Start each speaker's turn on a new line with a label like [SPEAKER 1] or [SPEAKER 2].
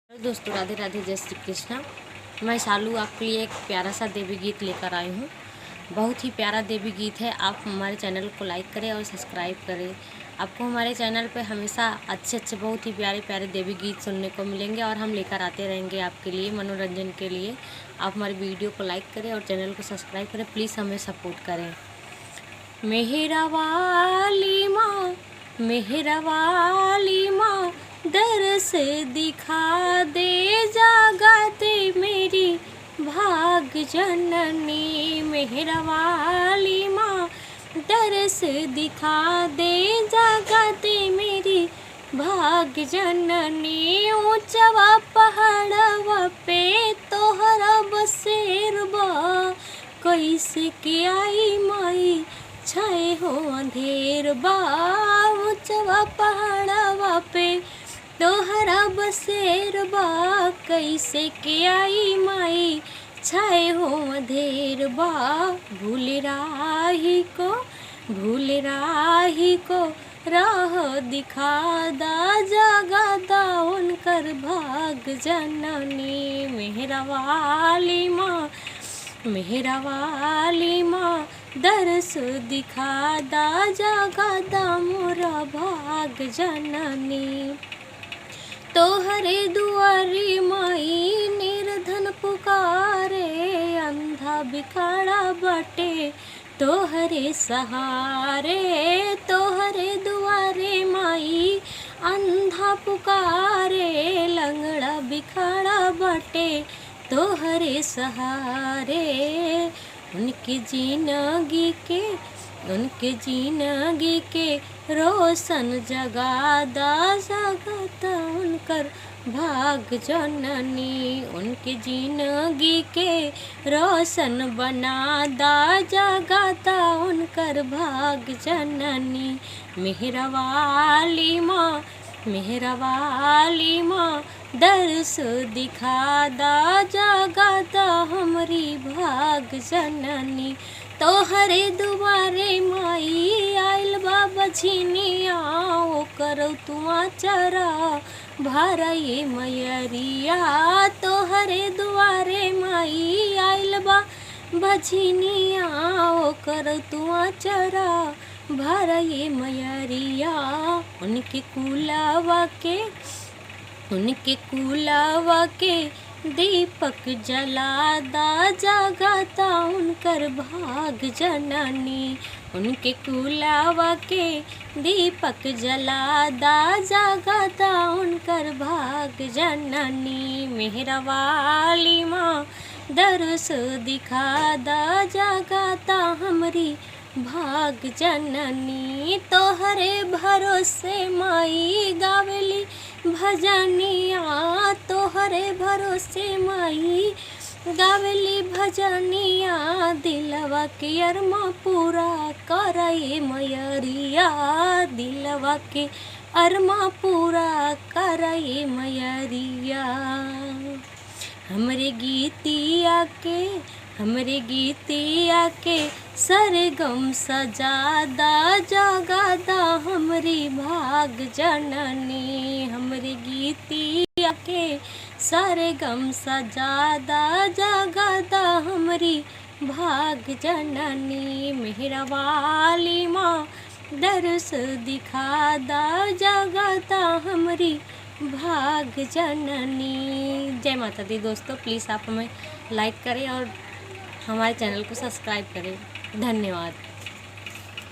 [SPEAKER 1] Hello दोस्तों, राधे राधे, जय श्री कृष्णा। मैं शालू आपके लिए एक प्यारा सा देवी गीत लेकर आई हूँ। बहुत ही प्यारा देवी गीत है। आप हमारे चैनल को लाइक करें और सब्सक्राइब करें। आपको हमारे चैनल पे हमेशा अच्छे बहुत ही प्यारे प्यारे देवी गीत सुनने को मिलेंगे और हम लेकर आते रहेंगे आपके लिए मनोरंजन के लिए। आप हमारी वीडियो को लाइक करें और चैनल को सब्सक्राइब करें। प्लीज़ हमें सपोर्ट करें। मेहरा वाली माँ, मेहरा वाली माँ, दरस दिखा दे, जागा दे मेरी भाग जननी। मेहरा वाली माँ, दरस दिखा दे, जागा दे मेरी भाग जननी। ऊंचवा पहाड़वा पे तोहरा बसेरबा, कैसे के आई माई छाए हो अंधेर बा। ऊंचवा पहाड़वा पे तोहरा बसेर बा, कैसे के आई माई छाए हो अंधेर बा। भूल राही को राह दिखा दा, जागा दा उनकर भाग जननी। मेहरा वाली माँ, मेहरा वाली माँ, दरस दिखा दा, जागा दा मोरा भाग जननी। तोहरे दुआरी माई निर्धन पुकारे, अंधा बिखाड़ा बाटे तोहरे सहारे। तोहरे दुआरे माई अंधा पुकारे, लंगड़ा बिखाड़ा बाटे तोहरे सहारे। उनके जिंदगी के रोशन जगा दा, जगाता उनकर भाग जननी। उनके जिंदगी के रोशन बना दा, जगाता उनकर भाग जननी। मेहरा वाली माँ, मेहरा वाली माँ, दरस दिखा दा, जागा दा हमरी भाग जननी। तोहरे दुआरे माई आइल बाबा झिनिया, ओ करो तुआ चरा भारा ये मयरिया। तोहरे दुआरे माई आइल बाबा झिनिया, ओ करो तुआ चरा भारा ये मयरिया। उनके कुलावा के दीपक जला दा, जगाता उनकर भाग जननी। उनके कुलावा के दीपक जला दा, जगाता उनकर भाग जननी। मेहरा वाली माँ, दरस दिखा दा, जगाता हमरी भाग जननी। तोहरे भरोसे माई गावेली भजनिया, तोहरे भरोसे माई गावेली भजनिया। दिलवा के अरमा पूरा करे मयरिया, दिलवा के अरमा पूरा करे मयरिया। हमरे गीतिया के सरगम सजा दा, जगा दा हमरी भाग जननी। हमरे गीतिया के सरगम सजा दा, जगा दा हमरी भाग जननी। मेहरा वाली माँ, दरस दिखा दा, जगा दा हमरी भाग जननी। जय माता दी। दोस्तों, प्लीज़ आप हमें लाइक करें और हमारे चैनल को सब्सक्राइब करें। धन्यवाद।